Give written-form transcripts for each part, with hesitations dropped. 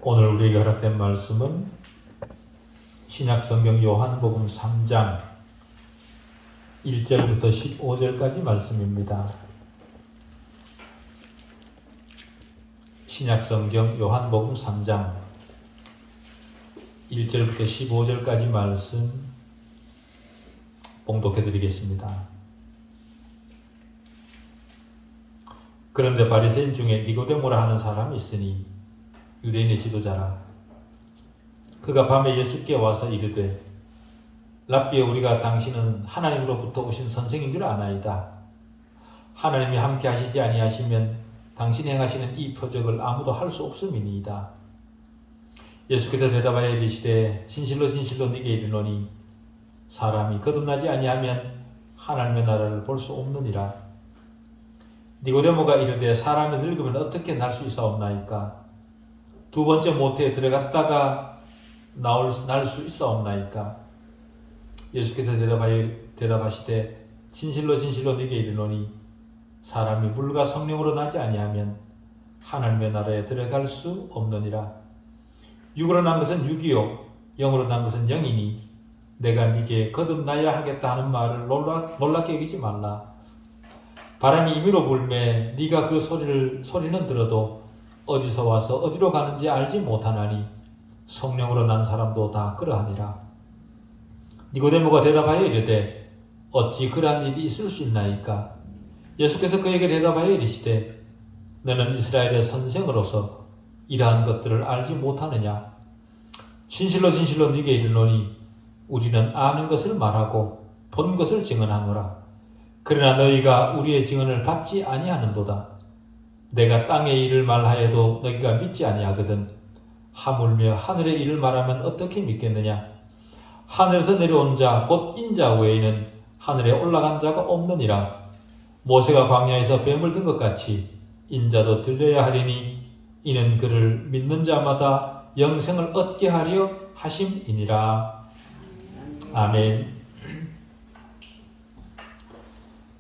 오늘 우리에게 허락된 말씀은 신약성경 요한복음 3장 1절부터 15절까지 말씀입니다. 신약성경 요한복음 3장 1절부터 15절까지 말씀 봉독해 드리겠습니다. 그런데 바리새인 중에 니고데모라 하는 사람이 있으니 유대인의 지도자라. 그가 밤에 예수께 와서 이르되 랍비여, 우리가 당신은 하나님으로부터 오신 선생인 줄 아나이다. 하나님이 함께 하시지 아니하시면 당신이 행하시는 이 표적을 아무도 할 수 없음이니이다. 예수께서 대답하여 이르시되 진실로 진실로 네게 이르노니 사람이 거듭나지 아니하면 하나님의 나라를 볼 수 없느니라. 니고데모가 이르되 사람이 늙으면 어떻게 날 수 있사옵나이까? 두 번째 모태에 들어갔다가 날 수 있사옵나이까? 예수께서 대답하시되 진실로 진실로 네게 이르노니 사람이 물과 성령으로 나지 아니하면 하나님의 나라에 들어갈 수 없느니라. 육으로 난 것은 육이요 영으로 난 것은 영이니 내가 네게 거듭나야 하겠다 하는 말을 놀랍게 여기지 말라. 바람이 임의로 불매 네가 그 소리는 들어도 어디서 와서 어디로 가는지 알지 못하나니 성령으로 난 사람도 다 그러하니라. 니고데모가 대답하여 이르되 어찌 그러한 일이 있을 수 있나이까? 예수께서 그에게 대답하여 이르시되 너는 이스라엘의 선생으로서 이러한 것들을 알지 못하느냐? 진실로 진실로 네게 이르노니 우리는 아는 것을 말하고 본 것을 증언하노라. 그러나 너희가 우리의 증언을 받지 아니하는도다. 내가 땅의 일을 말하여도 너희가 믿지 아니하거든 하물며 하늘의 일을 말하면 어떻게 믿겠느냐? 하늘에서 내려온 자 곧 인자 외에는 하늘에 올라간 자가 없느니라. 모세가 광야에서 뱀을 든 것 같이 인자도 들려야 하리니 이는 그를 믿는 자마다 영생을 얻게 하려 하심이니라. 아멘.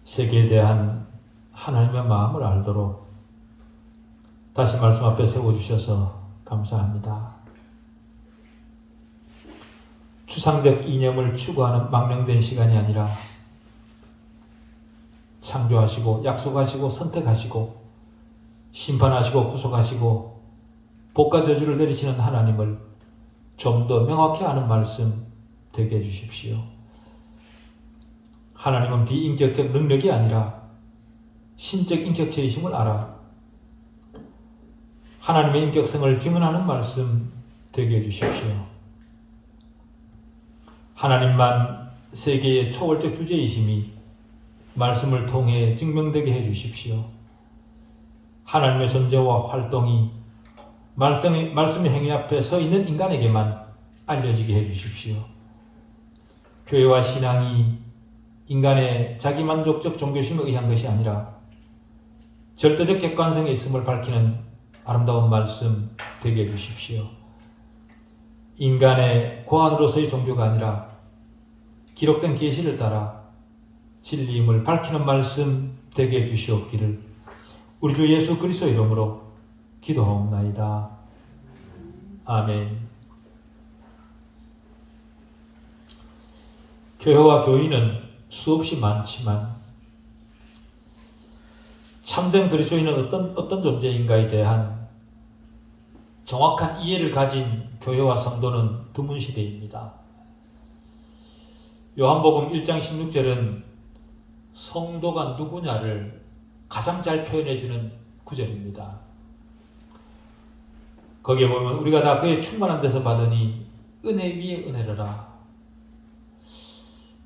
세계에 대한 하나님의 마음을 알도록 다시 말씀 앞에 세워주셔서 감사합니다. 추상적 이념을 추구하는 망령된 시간이 아니라 창조하시고 약속하시고 선택하시고 심판하시고 구속하시고 복과 저주를 내리시는 하나님을 좀 더 명확히 아는 말씀 되게 해주십시오. 하나님은 비인격적 능력이 아니라 신적 인격체이심을 알아 하나님의 인격성을 증언하는 말씀 되게 해주십시오. 하나님만 세계의 초월적 주제이심이 말씀을 통해 증명되게 해주십시오. 하나님의 존재와 활동이 말씀의 행위 앞에 서 있는 인간에게만 알려지게 해주십시오. 교회와 신앙이 인간의 자기만족적 종교심에 의한 것이 아니라 절대적 객관성에 있음을 밝히는 아름다운 말씀 되게 해주십시오. 인간의 고안으로서의 종교가 아니라 기록된 계시를 따라 진리임을 밝히는 말씀 되게 해주시옵기를 우리 주 예수 그리스도 이름으로 기도하옵나이다. 아멘. 교회와 교인은 수없이 많지만 참된 그리스도인은 어떤 존재인가에 대한 정확한 이해를 가진 교회와 성도는 드문 시대입니다. 요한복음 1장 16절은 성도가 누구냐를 가장 잘 표현해주는 구절입니다. 거기에 보면 우리가 다 그의 충만한 데서 받으니 은혜 위에 은혜로라.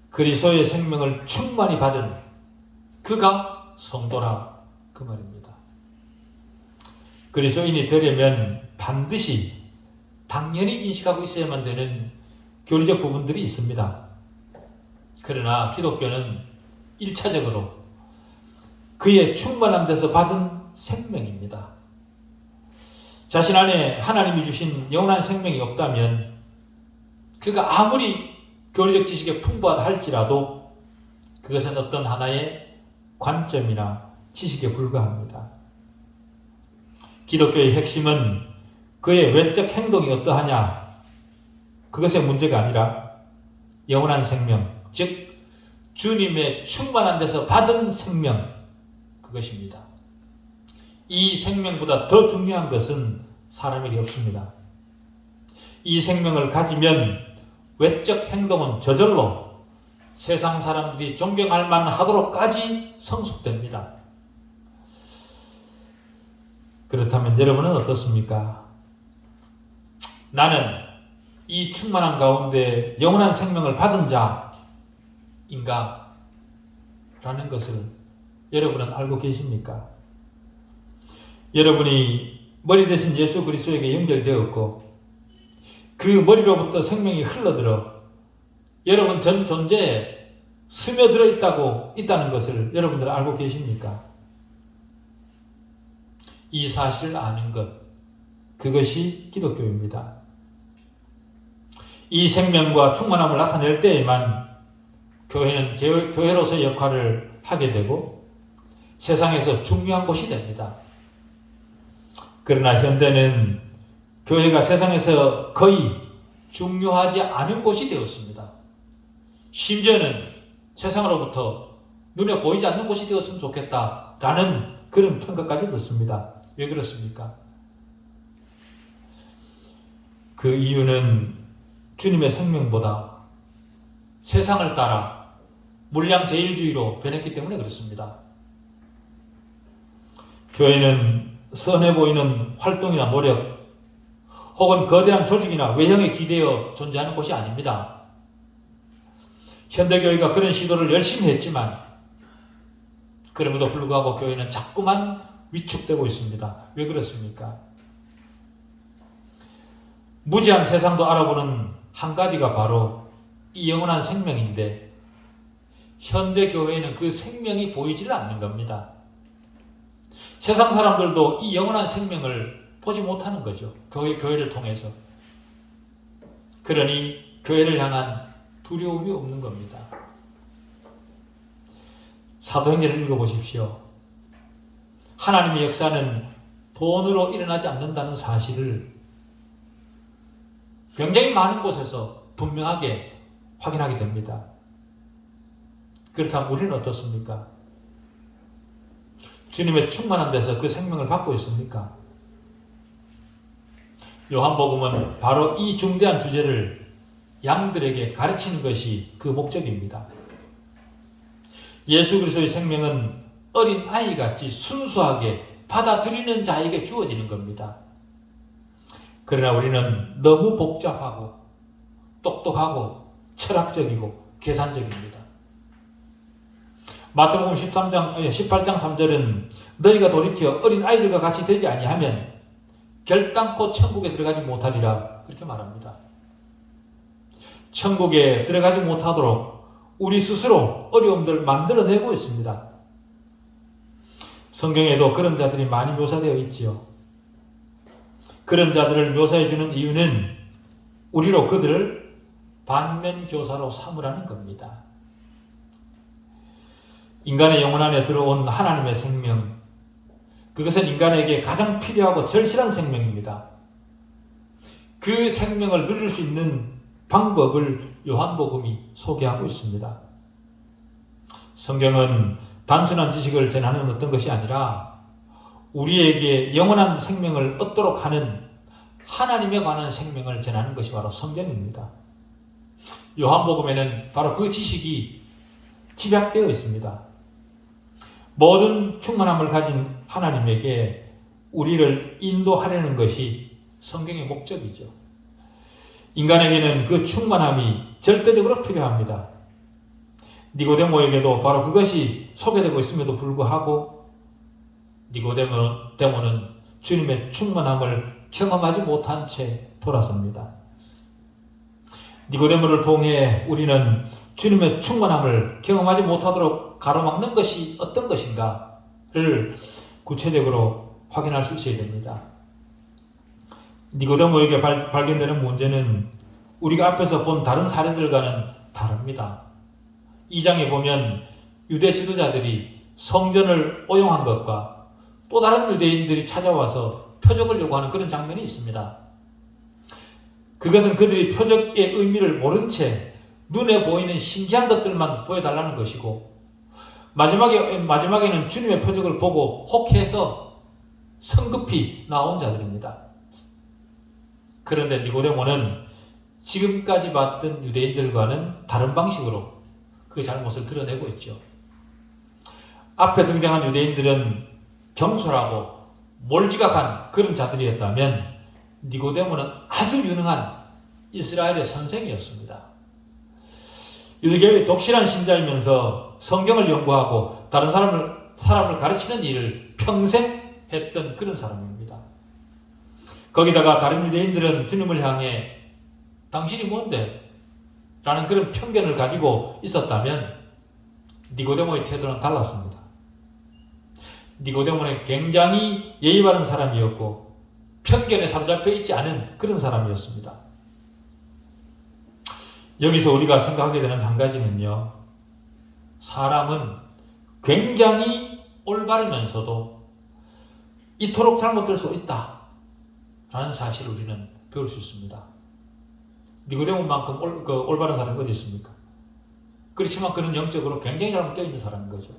그리스도의 생명을 충만히 받은 그가 성도라 그 말입니다. 그리스도인이 되려면 반드시 당연히 인식하고 있어야만 되는 교리적 부분들이 있습니다. 그러나 기독교는 1차적으로 그의 충만한 데서 받은 생명입니다. 자신 안에 하나님이 주신 영원한 생명이 없다면 그가 아무리 교리적 지식에 풍부하다 할지라도 그것은 어떤 하나의 관점이나 지식에 불과합니다. 기독교의 핵심은 그의 외적 행동이 어떠하냐, 그것의 문제가 아니라 영원한 생명, 즉 주님의 충만한 데서 받은 생명, 그것입니다. 이 생명보다 더 중요한 것은 사람에게 없습니다. 이 생명을 가지면 외적 행동은 저절로 세상 사람들이 존경할 만하도록까지 성숙됩니다. 그렇다면 여러분은 어떻습니까? 나는 이 충만한 가운데 영원한 생명을 받은 자인가? 라는 것을 여러분은 알고 계십니까? 여러분이 머리 대신 예수 그리스도에게 연결되었고 그 머리로부터 생명이 흘러들어 여러분 전 존재에 스며들어 있다는 것을 여러분들 알고 계십니까? 이 사실을 아는 것, 그것이 기독교입니다. 이 생명과 충만함을 나타낼 때에만 교회는 교회로서의 역할을 하게 되고 세상에서 중요한 곳이 됩니다. 그러나 현대는 교회가 세상에서 거의 중요하지 않은 곳이 되었습니다. 심지어는 세상으로부터 눈에 보이지 않는 곳이 되었으면 좋겠다라는 그런 평가까지 듣습니다. 왜 그렇습니까? 그 이유는 주님의 생명보다 세상을 따라 물량제일주의로 변했기 때문에 그렇습니다. 교회는 선해 보이는 활동이나 노력 혹은 거대한 조직이나 외형에 기대어 존재하는 곳이 아닙니다. 현대교회가 그런 시도를 열심히 했지만 그럼에도 불구하고 교회는 자꾸만 위축되고 있습니다. 왜 그렇습니까? 무지한 세상도 알아보는 한 가지가 바로 이 영원한 생명인데 현대교회에는 그 생명이 보이지를 않는 겁니다. 세상 사람들도 이 영원한 생명을 보지 못하는 거죠. 교회를 통해서. 그러니 교회를 향한 두려움이 없는 겁니다. 사도행전을 읽어보십시오. 하나님의 역사는 돈으로 일어나지 않는다는 사실을 굉장히 많은 곳에서 분명하게 확인하게 됩니다. 그렇다면 우리는 어떻습니까? 주님의 충만한 데서 그 생명을 받고 있습니까? 요한복음은 바로 이 중대한 주제를 양들에게 가르치는 것이 그 목적입니다. 예수 그리스도의 생명은 어린 아이같이 순수하게 받아들이는 자에게 주어지는 겁니다. 그러나 우리는 너무 복잡하고 똑똑하고 철학적이고 계산적입니다. 마태복음 18장 3절은 너희가 돌이켜 어린 아이들과 같이 되지 아니하면 결단코 천국에 들어가지 못하리라 그렇게 말합니다. 천국에 들어가지 못하도록 우리 스스로 어려움들을 만들어내고 있습니다. 성경에도 그런 자들이 많이 묘사되어 있지요. 그런 자들을 묘사해 주는 이유는 우리로 그들을 반면교사로 삼으라는 겁니다. 인간의 영혼 안에 들어온 하나님의 생명, 그것은 인간에게 가장 필요하고 절실한 생명입니다. 그 생명을 누릴 수 있는 방법을 요한복음이 소개하고 있습니다. 성경은 단순한 지식을 전하는 어떤 것이 아니라 우리에게 영원한 생명을 얻도록 하는 하나님에 관한 생명을 전하는 것이 바로 성경입니다. 요한복음에는 바로 그 지식이 집약되어 있습니다. 모든 충만함을 가진 하나님에게 우리를 인도하려는 것이 성경의 목적이죠. 인간에게는 그 충만함이 절대적으로 필요합니다. 니고데모에게도 바로 그것이 소개되고 있음에도 불구하고 니고데모는 주님의 충만함을 경험하지 못한 채 돌아섭니다. 니고데모를 통해 우리는 주님의 충만함을 경험하지 못하도록 가로막는 것이 어떤 것인가를 구체적으로 확인할 수 있어야 됩니다. 니고데모에게 발견되는 문제는 우리가 앞에서 본 다른 사례들과는 다릅니다. 2장에 보면 유대 지도자들이 성전을 오용한 것과 또 다른 유대인들이 찾아와서 표적을 요구하는 그런 장면이 있습니다. 그것은 그들이 표적의 의미를 모른 채 눈에 보이는 신기한 것들만 보여달라는 것이고, 마지막에는 주님의 표적을 보고 혹해서 성급히 나온 자들입니다. 그런데 니고데모는 지금까지 봤던 유대인들과는 다른 방식으로 그 잘못을 드러내고 있죠. 앞에 등장한 유대인들은 경솔하고 몰지각한 그런 자들이었다면 니고데모는 아주 유능한 이스라엘의 선생이었습니다. 유대교의 독실한 신자이면서 성경을 연구하고 다른 사람을 가르치는 일을 평생 했던 그런 사람입니다. 거기다가 다른 유대인들은 주님을 향해 당신이 뭔데? 라는 그런 편견을 가지고 있었다면 니고데모의 태도는 달랐습니다. 니고데모는 굉장히 예의 바른 사람이었고 편견에 사로잡혀 있지 않은 그런 사람이었습니다. 여기서 우리가 생각하게 되는 한 가지는요, 사람은 굉장히 올바르면서도 이토록 잘못될 수 있다 라는 사실을 우리는 배울 수 있습니다. 니고데모만큼 올바른 사람이 어디 있습니까? 그렇지만 그는 영적으로 굉장히 잘못되어 있는 사람인 거죠.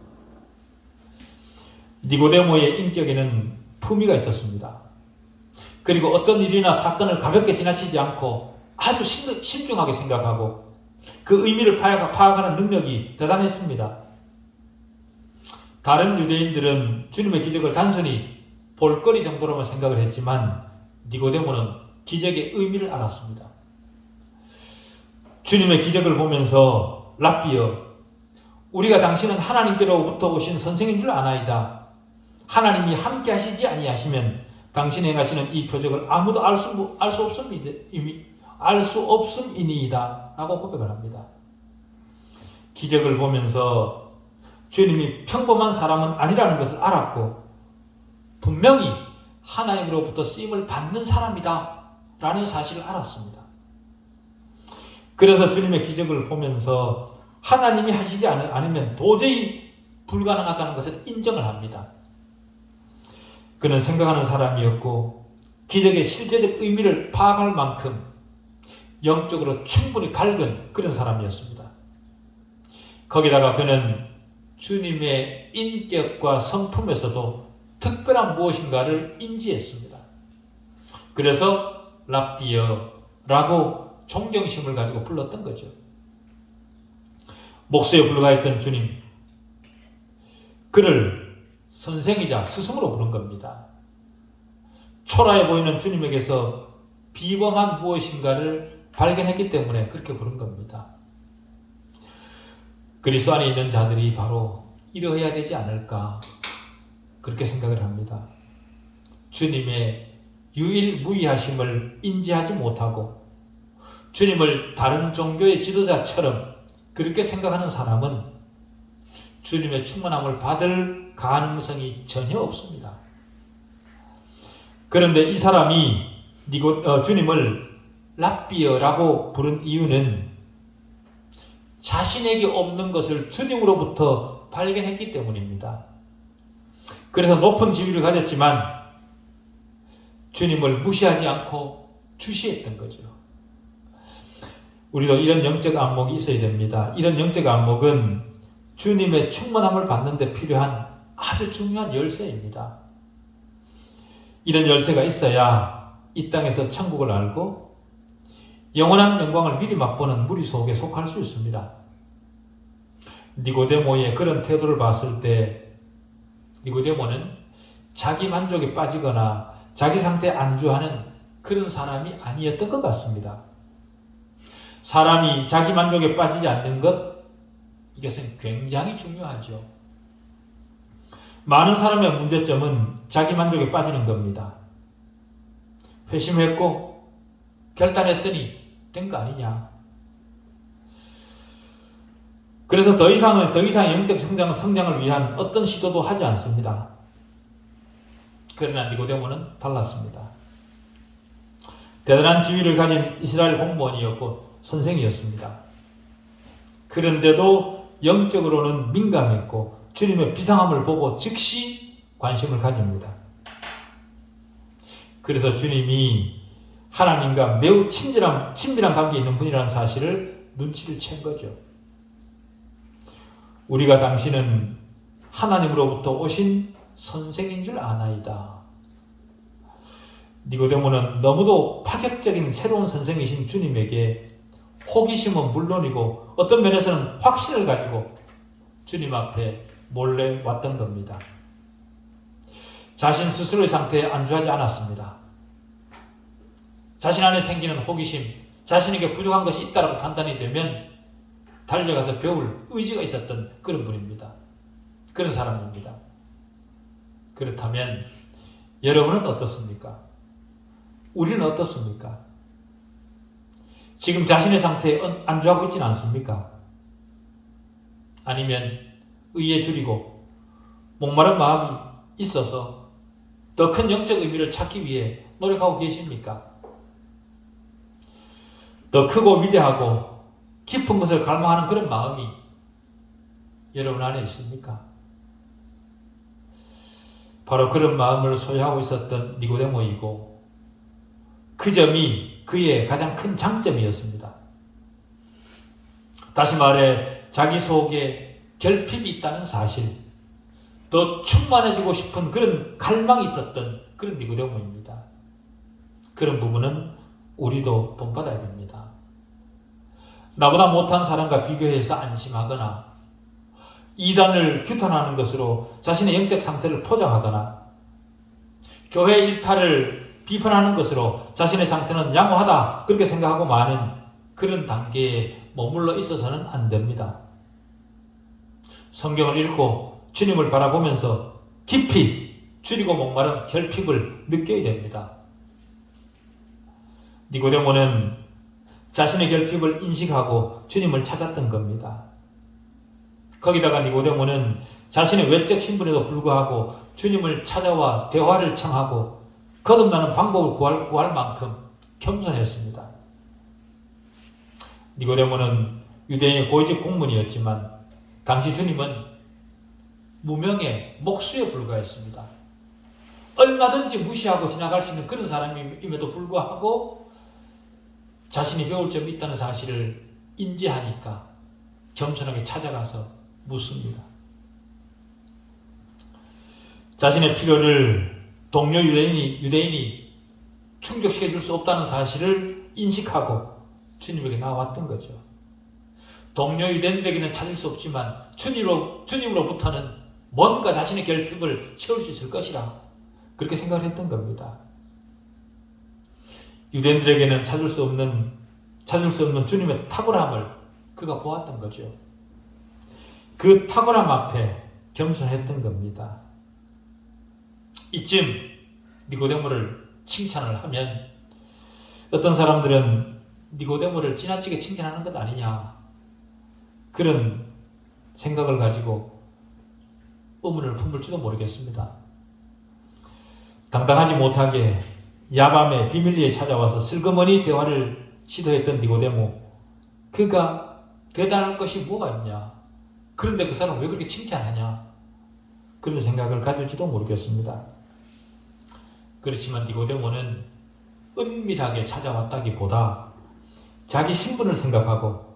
니고데모의 인격에는 품위가 있었습니다. 그리고 어떤 일이나 사건을 가볍게 지나치지 않고 아주 신중하게 생각하고 그 의미를 파악하는 능력이 대단했습니다. 다른 유대인들은 주님의 기적을 단순히 볼거리 정도로만 생각을 했지만 니고데모는 기적의 의미를 알았습니다. 주님의 기적을 보면서 랍비여, 우리가 당신은 하나님께로부터 오신 선생인 줄 아나이다. 하나님이 함께 하시지 아니하시면 당신이 행하시는 이 표적을 아무도 알 수 없음이니이다 라고 고백을 합니다. 기적을 보면서 주님이 평범한 사람은 아니라는 것을 알았고 분명히 하나님으로부터 쓰임을 받는 사람이다 라는 사실을 알았습니다. 그래서 주님의 기적을 보면서 하나님이 하시지 않으면 도저히 불가능하다는 것을 인정을 합니다. 그는 생각하는 사람이었고 기적의 실제적 의미를 파악할 만큼 영적으로 충분히 밝은 그런 사람이었습니다. 거기다가 그는 주님의 인격과 성품에서도 특별한 무엇인가를 인지했습니다. 그래서 랍비여라고 존경심을 가지고 불렀던 거죠. 목소에 불러가 있던 주님, 그를 선생이자 스승으로 부른 겁니다. 초라해 보이는 주님에게서 비범한 무엇인가를 발견했기 때문에 그렇게 부른 겁니다. 그리스도 안에 있는 자들이 바로 이러해야 되지 않을까 그렇게 생각을 합니다. 주님의 유일무이하심을 인지하지 못하고 주님을 다른 종교의 지도자처럼 그렇게 생각하는 사람은 주님의 충만함을 받을 가능성이 전혀 없습니다. 그런데 이 사람이 주님을 랍비여라고 부른 이유는 자신에게 없는 것을 주님으로부터 발견했기 때문입니다. 그래서 높은 지위를 가졌지만 주님을 무시하지 않고 주시했던 거죠. 우리도 이런 영적 안목이 있어야 됩니다. 이런 영적 안목은 주님의 충만함을 받는 데 필요한 아주 중요한 열쇠입니다. 이런 열쇠가 있어야 이 땅에서 천국을 알고 영원한 영광을 미리 맛보는 무리 속에 속할 수 있습니다. 니고데모의 그런 태도를 봤을 때 니고데모는 자기 만족에 빠지거나 자기 상태에 안주하는 그런 사람이 아니었던 것 같습니다. 사람이 자기 만족에 빠지지 않는 것, 이것은 굉장히 중요하죠. 많은 사람의 문제점은 자기 만족에 빠지는 겁니다. 회심했고 결단했으니 된 거 아니냐. 그래서 더 이상 영적 성장을 위한 어떤 시도도 하지 않습니다. 그러나 니고데모는 달랐습니다. 대단한 지위를 가진 이스라엘 공무원이었고 선생이었습니다. 그런데도 영적으로는 민감했고 주님의 비상함을 보고 즉시 관심을 가집니다. 그래서 주님이 하나님과 매우 친밀한 관계에 있는 분이라는 사실을 눈치를 챈 거죠. 우리가 당신은 하나님으로부터 오신 선생인 줄 아나이다. 니고데모는 너무도 파격적인 새로운 선생이신 주님에게 호기심은 물론이고 어떤 면에서는 확신을 가지고 주님 앞에 몰래 왔던 겁니다. 자신 스스로의 상태에 안주하지 않았습니다. 자신 안에 생기는 호기심, 자신에게 부족한 것이 있다고 판단이 되면 달려가서 배울 의지가 있었던 그런 분입니다. 그런 사람입니다. 그렇다면 여러분은 어떻습니까? 우리는 어떻습니까? 지금 자신의 상태에 안주하고 있지는 않습니까? 아니면 의에 줄이고 목마른 마음이 있어서 더 큰 영적 의미를 찾기 위해 노력하고 계십니까? 더 크고 위대하고 깊은 것을 갈망하는 그런 마음이 여러분 안에 있습니까? 바로 그런 마음을 소유하고 있었던 니고데모이고 그 점이 그의 가장 큰 장점이었습니다. 다시 말해 자기 속에 결핍이 있다는 사실, 더 충만해지고 싶은 그런 갈망이 있었던 그런 니고데모입니다. 그런 부분은 우리도 본받아야 됩니다. 나보다 못한 사람과 비교해서 안심하거나 이단을 규탄하는 것으로 자신의 영적 상태를 포장하거나 교회 일탈을 비판하는 것으로 자신의 상태는 양호하다 그렇게 생각하고 마는 그런 단계에 머물러 있어서는 안 됩니다. 성경을 읽고 주님을 바라보면서 깊이 줄이고 목마른 결핍을 느껴야 됩니다. 니고데모는 자신의 결핍을 인식하고 주님을 찾았던 겁니다. 거기다가 니고데모는 자신의 외적 신분에도 불구하고 주님을 찾아와 대화를 청하고 거듭나는 방법을 구할 만큼 겸손했습니다. 니고데모는 유대인의 고위직 공문이었지만 당시 주님은 무명의 목수에 불과했습니다. 얼마든지 무시하고 지나갈 수 있는 그런 사람임에도 불구하고 자신이 배울 점이 있다는 사실을 인지하니까 겸손하게 찾아가서 묻습니다. 자신의 필요를 동료 유대인이 충족시켜줄 수 없다는 사실을 인식하고 주님에게 나왔던 거죠. 동료 유대인들에게는 찾을 수 없지만 주님으로부터는 뭔가 자신의 결핍을 채울 수 있을 것이라 그렇게 생각을 했던 겁니다. 유대인들에게는 찾을 수 없는 주님의 탁월함을 그가 보았던 거죠. 그 탁월함 앞에 겸손했던 겁니다. 이쯤 니고데모를 칭찬을 하면 어떤 사람들은 니고데모를 지나치게 칭찬하는 것 아니냐 그런 생각을 가지고 의문을 품을지도 모르겠습니다. 당당하지 못하게 야밤에 비밀리에 찾아와서 슬그머니 대화를 시도했던 니고데모, 그가 대단할 것이 뭐가 있냐, 그런데 그 사람 왜 그렇게 칭찬하냐 그런 생각을 가질지도 모르겠습니다. 그렇지만 니고데모는 은밀하게 찾아왔다기보다 자기 신분을 생각하고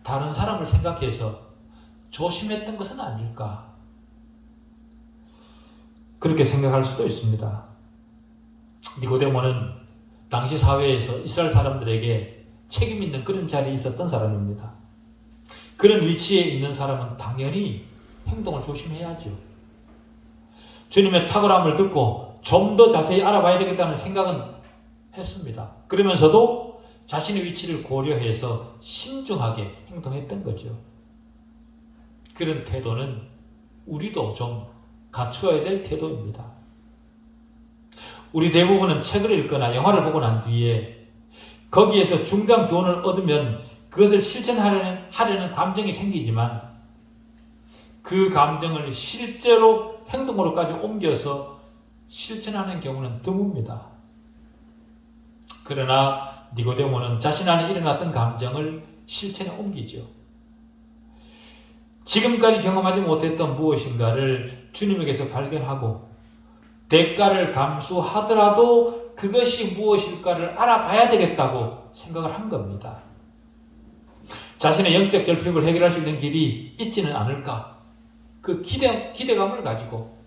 다른 사람을 생각해서 조심했던 것은 아닐까 그렇게 생각할 수도 있습니다. 니고데모는 당시 사회에서 이스라엘 사람들에게 책임 있는 그런 자리에 있었던 사람입니다. 그런 위치에 있는 사람은 당연히 행동을 조심해야죠. 주님의 탁월함을 듣고 좀 더 자세히 알아봐야 되겠다는 생각은 했습니다. 그러면서도 자신의 위치를 고려해서 신중하게 행동했던 거죠. 그런 태도는 우리도 좀 갖추어야 될 태도입니다. 우리 대부분은 책을 읽거나 영화를 보고 난 뒤에 거기에서 중간 교훈을 얻으면 그것을 실천하려는 감정이 생기지만 그 감정을 실제로 행동으로까지 옮겨서 실천하는 경우는 드뭅니다. 그러나 니고데모는 자신 안에 일어났던 감정을 실천에 옮기죠. 지금까지 경험하지 못했던 무엇인가를 주님에게서 발견하고 대가를 감수하더라도 그것이 무엇일까를 알아봐야 되겠다고 생각을 한 겁니다. 자신의 영적 결핍을 해결할 수 있는 길이 있지는 않을까? 그 기대감을 가지고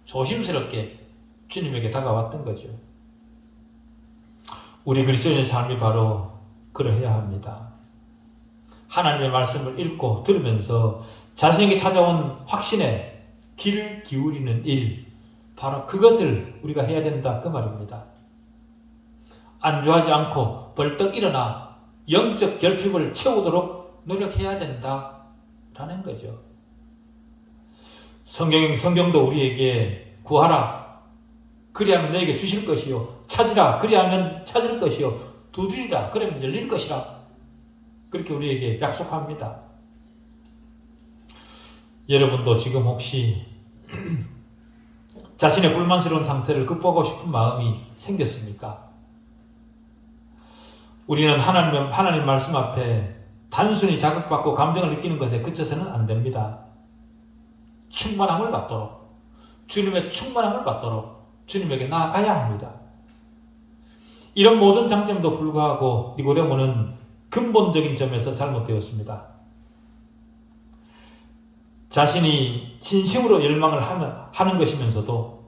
조심스럽게 주님에게 다가왔던 거죠. 우리 그리스도인의 삶이 바로 그러해야 합니다. 하나님의 말씀을 읽고 들으면서 자신에게 찾아온 확신에 귀를 기울이는 일, 바로 그것을 우리가 해야 된다 그 말입니다. 안주하지 않고 벌떡 일어나 영적 결핍을 채우도록 노력해야 된다라는 거죠. 성경도 우리에게 구하라 그리하면 너에게 주실 것이요, 찾으라 그리하면 찾을 것이요, 두드리라 그러면 열릴 것이라, 그렇게 우리에게 약속합니다. 여러분도 지금 혹시 자신의 불만스러운 상태를 극복하고 싶은 마음이 생겼습니까? 우리는 하나님 말씀 앞에 단순히 자극받고 감정을 느끼는 것에 그쳐서는 안 됩니다. 충만함을 받도록, 주님의 충만함을 받도록 주님에게 나아가야 합니다. 이런 모든 장점도 불구하고 니고데모는 근본적인 점에서 잘못되었습니다. 자신이 진심으로 열망을 하는 것이면서도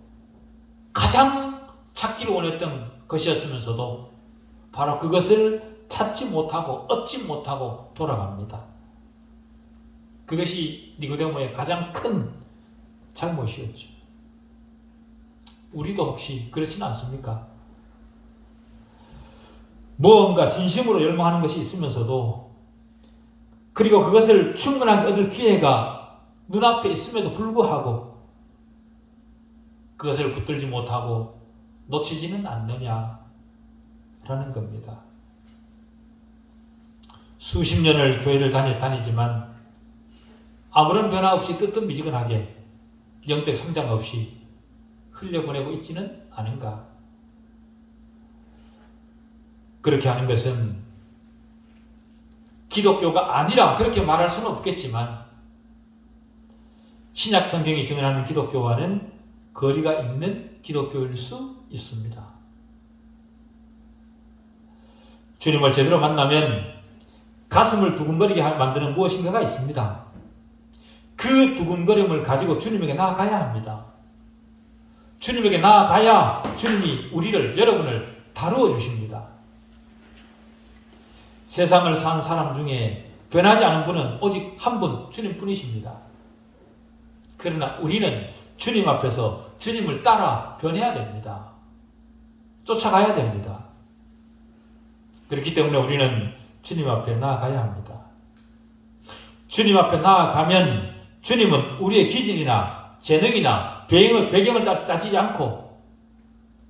가장 찾기를 원했던 것이었으면서도 바로 그것을 찾지 못하고 얻지 못하고 돌아갑니다. 그것이 니고데모의 가장 큰 잘못이었죠. 우리도 혹시 그렇진 않습니까? 무언가 진심으로 열망하는 것이 있으면서도, 그리고 그것을 충분하게 얻을 기회가 눈앞에 있음에도 불구하고 그것을 붙들지 못하고 놓치지는 않느냐라는 겁니다. 수십 년을 교회를 다니지만 아무런 변화 없이 뜨뜻미지근하게 영적 성장 없이 흘려보내고 있지는 않은가? 그렇게 하는 것은 기독교가 아니라 그렇게 말할 수는 없겠지만 신약 성경이 증언하는 기독교와는 거리가 있는 기독교일 수 있습니다. 주님을 제대로 만나면 가슴을 두근거리게 만드는 무엇인가가 있습니다. 그 두근거림을 가지고 주님에게 나아가야 합니다. 주님에게 나아가야 주님이 여러분을 다루어 주십니다. 세상을 산 사람 중에 변하지 않은 분은 오직 한 분, 주님뿐이십니다. 그러나 우리는 주님 앞에서 주님을 따라 변해야 됩니다. 쫓아가야 됩니다. 그렇기 때문에 우리는 주님 앞에 나아가야 합니다. 주님 앞에 나아가면 주님은 우리의 기질이나 재능이나 배경을 따지지 않고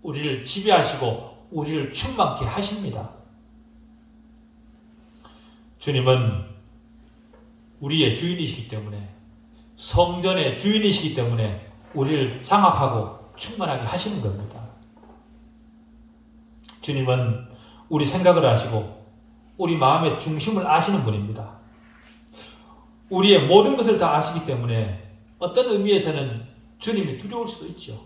우리를 지배하시고 우리를 충만케 하십니다. 주님은 우리의 주인이시기 때문에, 성전의 주인이시기 때문에 우리를 장악하고 충만하게 하시는 겁니다. 주님은 우리 생각을 아시고 우리 마음의 중심을 아시는 분입니다. 우리의 모든 것을 다 아시기 때문에 어떤 의미에서는 주님이 두려울 수도 있죠.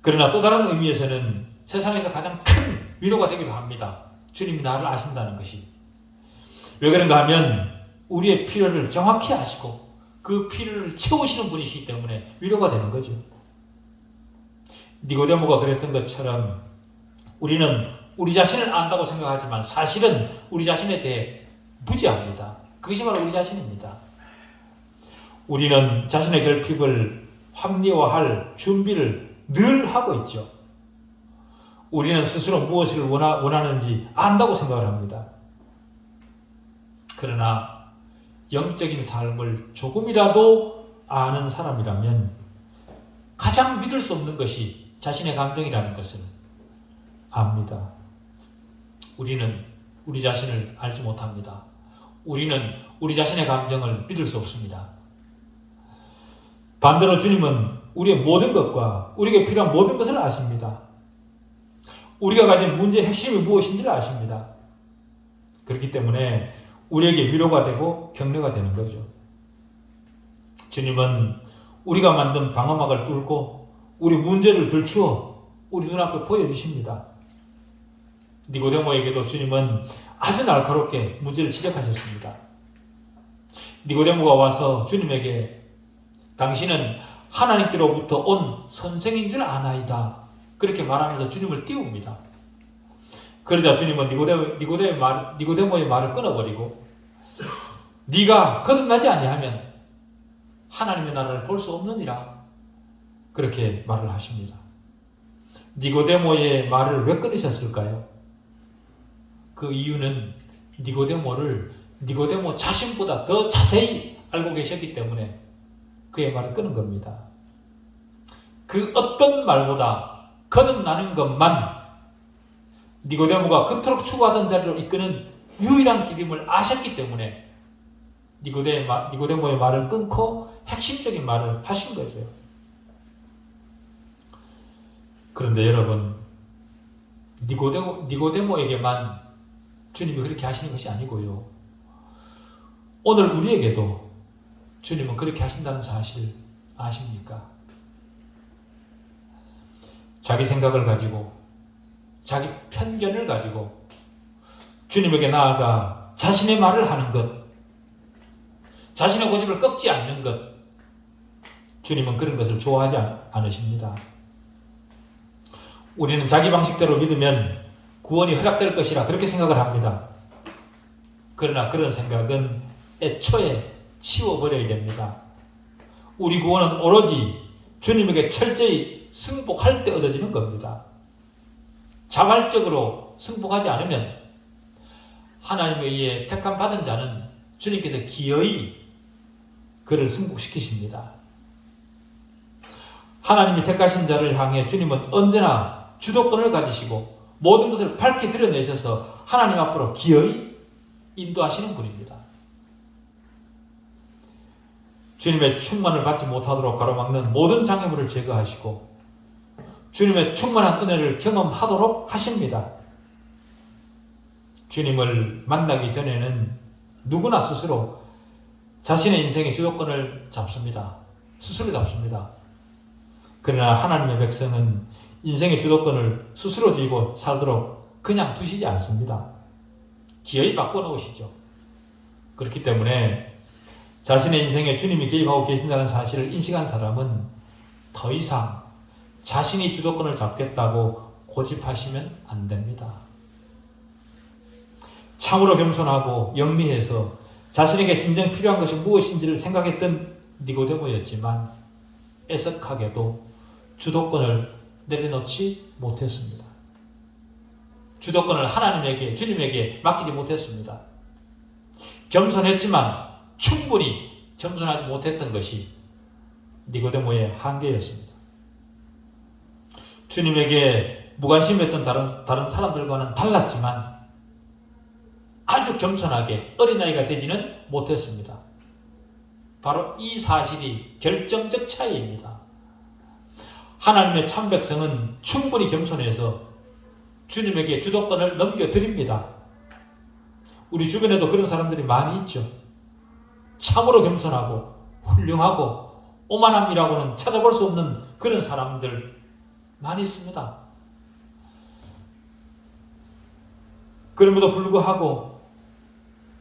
그러나 또 다른 의미에서는 세상에서 가장 큰 위로가 되기도 합니다. 주님이 나를 아신다는 것이. 왜 그런가 하면 우리의 필요를 정확히 아시고 그 필요를 채우시는 분이시기 때문에 위로가 되는 거죠. 니고데모가 그랬던 것처럼 우리는 우리 자신을 안다고 생각하지만 사실은 우리 자신에 대해 무지합니다. 그것이 바로 우리 자신입니다. 우리는 자신의 결핍을 합리화할 준비를 늘 하고 있죠. 우리는 스스로 무엇을 원하는지 안다고 생각을 합니다. 그러나 영적인 삶을 조금이라도 아는 사람이라면 가장 믿을 수 없는 것이 자신의 감정이라는 것을 압니다. 우리는 우리 자신을 알지 못합니다. 우리는 우리 자신의 감정을 믿을 수 없습니다. 반대로 주님은 우리의 모든 것과 우리에게 필요한 모든 것을 아십니다. 우리가 가진 문제의 핵심이 무엇인지를 아십니다. 그렇기 때문에 우리에게 위로가 되고 격려가 되는 거죠. 주님은 우리가 만든 방어막을 뚫고 우리 문제를 들추어 우리 눈앞에 보여주십니다. 니고데모에게도 주님은 아주 날카롭게 문제를 지적하셨습니다. 니고데모가 와서 주님에게 당신은 하나님께로부터 온 선생인 줄 아나이다. 그렇게 말하면서 주님을 띄웁니다. 그러자 주님은 니고데모의 말을 끊어버리고 네가 거듭나지 아니하면 하나님의 나라를 볼 수 없느니라. 그렇게 말을 하십니다. 니고데모의 말을 왜 끊으셨을까요? 그 이유는 니고데모 자신보다 더 자세히 알고 계셨기 때문에 그의 말을 끊은 겁니다. 그 어떤 말보다 거듭나는 것만 니고데모가 그토록 추구하던 자리로 이끄는 유일한 길임을 아셨기 때문에 니고데모의 말을 끊고 핵심적인 말을 하신 거죠. 그런데 여러분, 니고데모에게만 주님이 그렇게 하시는 것이 아니고요. 오늘 우리에게도 주님은 그렇게 하신다는 사실 아십니까? 자기 생각을 가지고 자기 편견을 가지고 주님에게 나아가 자신의 말을 하는 것, 자신의 고집을 꺾지 않는 것, 주님은 그런 것을 좋아하지 않으십니다. 우리는 자기 방식대로 믿으면 구원이 허락될 것이라 그렇게 생각을 합니다. 그러나 그런 생각은 애초에 치워버려야 됩니다. 우리 구원은 오로지 주님에게 철저히 승복할 때 얻어지는 겁니다. 자발적으로 승복하지 않으면 하나님에 의해 택함 받은 자는 주님께서 기어이 그를 승복시키십니다. 하나님이 택하신 자를 향해 주님은 언제나 주도권을 가지시고 모든 것을 밝히 드러내셔서 하나님 앞으로 기어이 인도하시는 분입니다. 주님의 충만을 받지 못하도록 가로막는 모든 장애물을 제거하시고 주님의 충만한 은혜를 경험하도록 하십니다. 주님을 만나기 전에는 누구나 스스로 자신의 인생의 주도권을 잡습니다. 스스로 잡습니다. 그러나 하나님의 백성은 인생의 주도권을 스스로 쥐고 살도록 그냥 두시지 않습니다. 기어이 바꿔놓으시죠. 그렇기 때문에 자신의 인생에 주님이 개입하고 계신다는 사실을 인식한 사람은 더 이상 자신이 주도권을 잡겠다고 고집하시면 안 됩니다. 참으로 겸손하고 영리해서 자신에게 진정 필요한 것이 무엇인지를 생각했던 니고데모였지만 애석하게도 주도권을 내려놓지 못했습니다. 주도권을 하나님에게, 주님에게 맡기지 못했습니다. 겸손했지만 충분히 겸손하지 못했던 것이 니고데모의 한계였습니다. 주님에게 무관심했던 다른 사람들과는 달랐지만 아주 겸손하게 어린아이가 되지는 못했습니다. 바로 이 사실이 결정적 차이입니다. 하나님의 참백성은 충분히 겸손해서 주님에게 주도권을 넘겨드립니다. 우리 주변에도 그런 사람들이 많이 있죠. 참으로 겸손하고 훌륭하고 오만함이라고는 찾아볼 수 없는 그런 사람들 많이 있습니다. 그럼에도 불구하고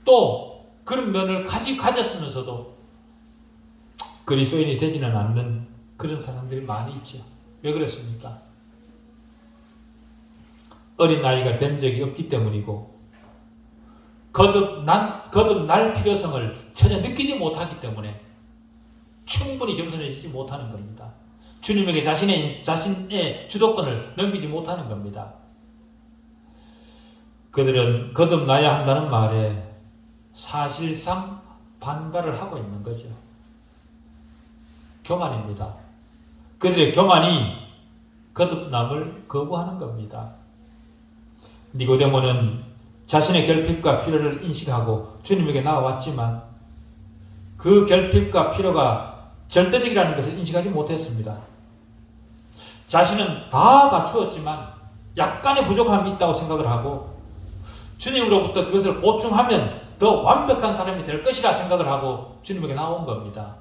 또 그런 면을 가졌으면서도 그리스도인이 되지는 않는 그런 사람들이 많이 있죠. 왜 그렇습니까? 어린아이가 된 적이 없기 때문이고 거듭날 필요성을 전혀 느끼지 못하기 때문에 충분히 겸손해지지 못하는 겁니다. 주님에게 자신의 주도권을 넘기지 못하는 겁니다. 그들은 거듭나야 한다는 말에 사실상 반발을 하고 있는 거죠. 교만입니다. 그들의 교만이 거듭남을 거부하는 겁니다. 니고데모는 자신의 결핍과 필요를 인식하고 주님에게 나아왔지만 그 결핍과 필요가 절대적이라는 것을 인식하지 못했습니다. 자신은 다 갖추었지만 약간의 부족함이 있다고 생각을 하고 주님으로부터 그것을 보충하면 더 완벽한 사람이 될 것이라 생각을 하고 주님에게 나온 겁니다.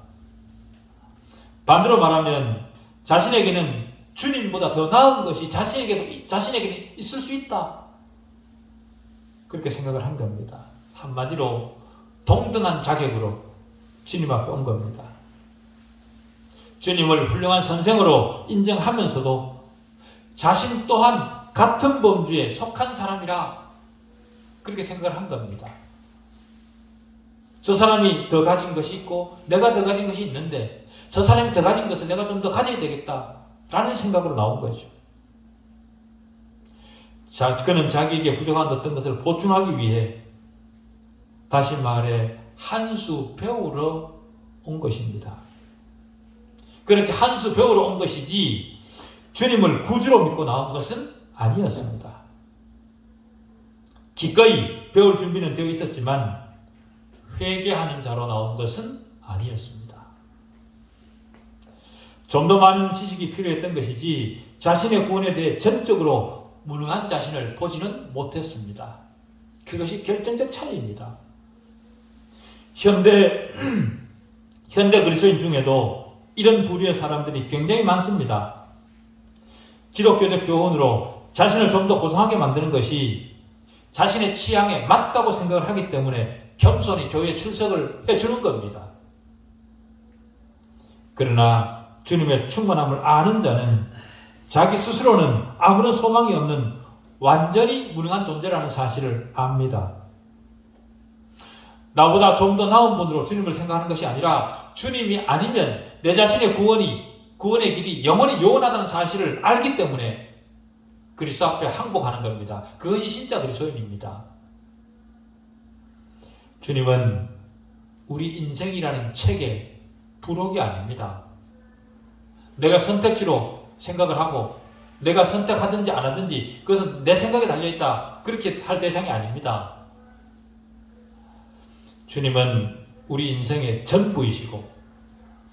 반대로 말하면 자신에게는 주님보다 더 나은 것이 자신에게는 있을 수 있다. 그렇게 생각을 한 겁니다. 한마디로 동등한 자격으로 주님 앞에 온 겁니다. 주님을 훌륭한 선생으로 인정하면서도 자신 또한 같은 범주에 속한 사람이라 그렇게 생각을 한 겁니다. 저 사람이 더 가진 것이 있고 내가 더 가진 것이 있는데 저 사람이 더 가진 것을 내가 좀 더 가져야 되겠다라는 생각으로 나온 거죠. 자, 그는 자기에게 부족한 어떤 것을 보충하기 위해 다시 말해 한 수 배우러 온 것입니다. 그렇게 한 수 배우러 온 것이지 주님을 구주로 믿고 나온 것은 아니었습니다. 기꺼이 배울 준비는 되어 있었지만 회개하는 자로 나온 것은 아니었습니다. 좀 더 많은 지식이 필요했던 것이지 자신의 구원에 대해 전적으로 무능한 자신을 보지는 못했습니다. 그것이 결정적 차이입니다. 현대 그리스도인 중에도 이런 부류의 사람들이 굉장히 많습니다. 기독교적 교훈으로 자신을 좀 더 고상하게 만드는 것이 자신의 취향에 맞다고 생각을 하기 때문에 겸손히 교회에 출석을 해주는 겁니다. 그러나 주님의 충만함을 아는 자는 자기 스스로는 아무런 소망이 없는 완전히 무능한 존재라는 사실을 압니다. 나보다 좀 더 나은 분으로 주님을 생각하는 것이 아니라 주님이 아니면 내 자신의 구원의 길이 영원히 요원하다는 사실을 알기 때문에 그리스도 앞에 항복하는 겁니다. 그것이 진짜 그리스도인입니다. 주님은 우리 인생이라는 책의 부록이 아닙니다. 내가 선택지로 생각을 하고 내가 선택하든지 안 하든지 그것은 내 생각에 달려있다. 그렇게 할 대상이 아닙니다. 주님은 우리 인생의 전부이시고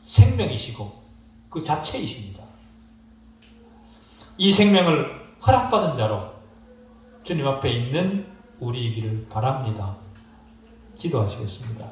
생명이시고 그 자체이십니다. 이 생명을 허락받은 자로 주님 앞에 있는 우리이기를 바랍니다. 기도하시겠습니다.